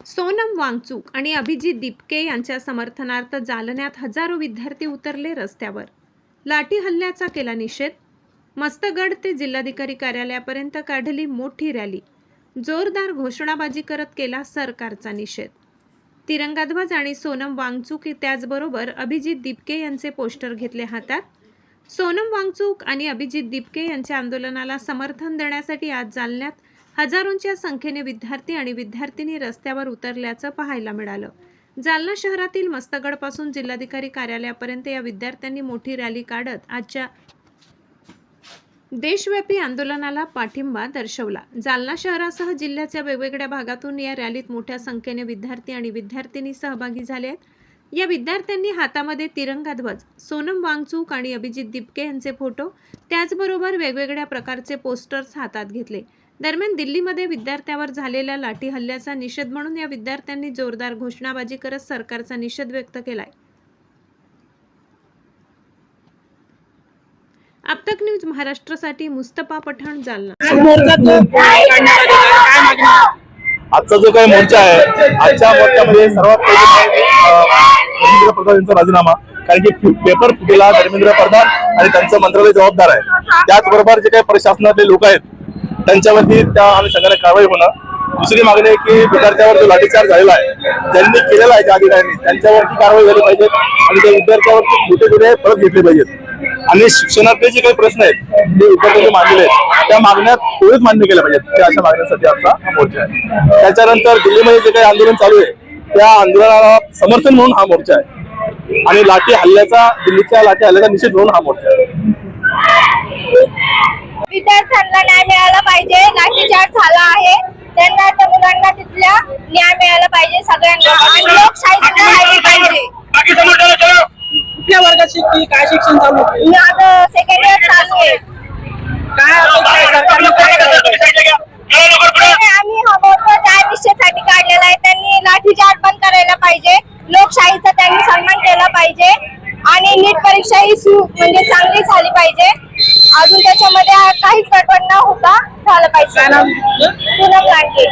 सोनम वांगचूक आणि अभिजित दिपके यांच्या समर्थनार्थ जालन्यात हजारो विद्यार्थी उतरले रस्त्यावर। लाठी हल्ल्याचा केला निषेध। मस्तगड ते जिल्हाधिकारी कार्यालयापर्यंत काढली मोठी रॅली। जोरदार घोषणाबाजी करत केला सरकारचा निषेध। तिरंगाध्वज आणि सोनम वांगचूक त्याचबरोबर अभिजित दिपके यांचे पोस्टर घेतले हातात। सोनम वांगचूक आणि अभिजित दिपके यांच्या आंदोलनाला समर्थन देण्यासाठी आज जालन्यात हजारोंच्या संख्येने विद्यार्थी आणि विद्यार्थिनी रस्त्यावर उतरल्याचं पाहायला मिळालं। जालना शहरातील मस्तगडपासून जिल्हाधिकारी कार्यालयापर्यंत या विद्यार्थ्यांनी मोठी रॅली काढत आजच्या देशव्यापी आंदोलनाला पाठिंबा दर्शवला। जालना शहरासह जिल्ह्याच्या वेगवेगळ्या भागातून या रॅलीत मोठ्या संख्येने विद्यार्थी आणि विद्यार्थिनी सहभागी झाले आहेत। या विद्यार्थ्यांनी हातामध्ये तिरंगा ध्वज, सोनम वांगचूक आणि अभिजित दिपके यांचे फोटो, त्याचबरोबर वेगवेगळ्या प्रकारचे पोस्टर्स हातात घेतले। दरम्यान दिल्लीमध्ये विद्यार्थ्यावर झालेल्या लाठी हल्ल्याचा निषेध म्हणून या विद्यार्थ्यांनी जोरदार घोषणाबाजी करत सरकारचा निषेध व्यक्त केलाय। अब तक न्यूज महाराष्ट्रासाठी मुस्तफा पठाण, जालना। आजचा जो काही मोर्चा आहे, आजच्या मोर्चामध्ये सर्वात पहिले धर्मेंद्र प्रधान यांचा राजीनामा, कारण की पेपर फुटीला धर्मेंद्र प्रधान आणि त्यांचं मंत्रालय जबाबदार आहे। त्याचबरोबर जे काही प्रशासनातले लोक आहेत त्यांच्यावरती त्या अनुषंगाने कारवाई होणं। दुसरी मागणी आहे की विद्यार्थ्यावर जो लाठीचार्ज झालेला आहे, ज्यांनी केलेला आहे त्या अधिकाऱ्यांनी, त्यांच्यावरती कारवाई झाली पाहिजे आणि त्या विद्यार्थ्यावरती मोठे गुन्हे परत घेतले पाहिजेत। आणि शिक्षणातले जे काही प्रश्न आहेत ते विद्यार्थ्यांनी मांडलेले आहेत, त्या मागण्या त्वरित मान्य केल्या पाहिजेत। त्या अशा मागण्यांसाठी आमचा हा मोर्चा आहे। त्याच्यानंतर दिल्लीमध्ये जे काही आंदोलन चालू आहे त्या आंदोलनाला समर्थन म्हणून हा मोर्चा आहे आणि दिल्लीच्या लाठी हल्ल्याचा निषेध म्हणून हा मोर्चा आहे। विद्यार्थ्यांना न्याय मिळाला पाहिजे। लाठीचार्ज झाला आहे, त्यांना त्या मुलांना तिथल्या न्याय मिळाला पाहिजे सगळ्यांना, आणि लोकशाही राहिली पाहिजे। कुठल्या वर्गात शिकती, काय शिक्षण चालू आहे? माझं सेकंड इयर चालू आहे। आम्ही हा मोर्चा त्या विषयासाठी काढलेला आहे। त्यांनी लाठीचार्ज बंद करायला पाहिजे, लोकशाहीचा त्यांनी सन्मान केला पाहिजे आणि नीट परीक्षा ही म्हणजे चांगली झाली पाहिजे। अजून त्याच्यामध्ये काहीच गडबड न होता झालं पाहिजे। पूनम लांडगे।